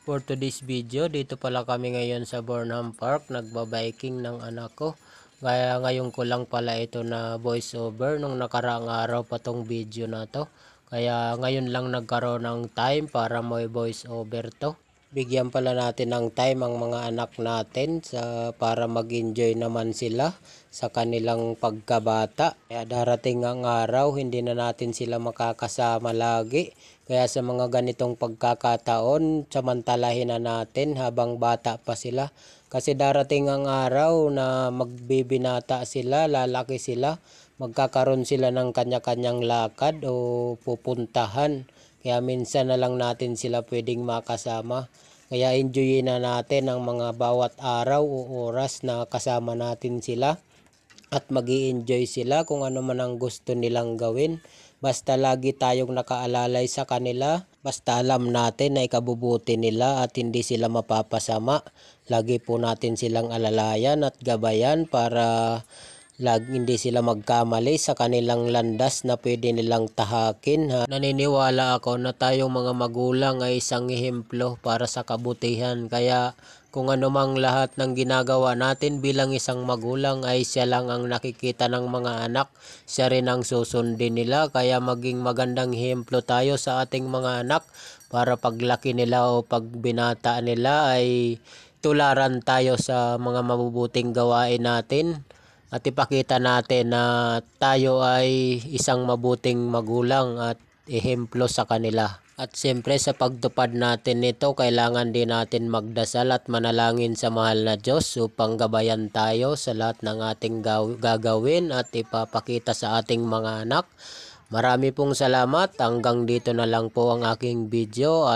For today's video, dito pala kami ngayon sa Burnham Park, nagbabiking ng anak ko. Kaya ngayon ko lang pala ito na voice over, nung nakaraang araw pa tong video na to. Kaya ngayon lang nagkaroon ng time para may voice over to. Bigyan pala natin ng time ang mga anak natin para mag-enjoy naman sila sa kanilang pagkabata. Kaya darating ang araw, hindi na natin sila makakasama lagi. Kaya sa mga ganitong pagkakataon, samantalahin na natin habang bata pa sila. Kasi darating ang araw na magbibinata sila, lalaki sila, magkakaroon sila ng kanya-kanyang lakad o pupuntahan. Kaya minsan na lang natin sila pwedeng makasama. Kaya enjoyin na natin ang mga bawat araw o oras na kasama natin sila. At mag-i-enjoy sila kung ano man ang gusto nilang gawin. Basta lagi tayong nakaalalay sa kanila. Basta alam natin na ikabubuti nila at hindi sila mapapasama. Lagi po natin silang alalayan at gabayan para hindi sila magkamali sa kanilang landas na pwede nilang tahakin. Naniniwala ako na tayong mga magulang ay isang ehemplo para sa kabutihan. Kaya kung ano mang lahat ng ginagawa natin bilang isang magulang ay siya lang ang nakikita ng mga anak. Siya rin ang susundin nila. Kaya maging magandang ehemplo tayo sa ating mga anak para paglaki nila o pagbinata nila ay tularan tayo sa mga mabubuting gawain natin. At ipakita natin na tayo ay isang mabuting magulang at ehemplo sa kanila. At siyempre sa pagtupad natin nito, kailangan din natin magdasal at manalangin sa mahal na Diyos upang gabayan tayo sa lahat ng ating gagawin at ipapakita sa ating mga anak. Marami pong salamat. Hanggang dito na lang po ang aking video.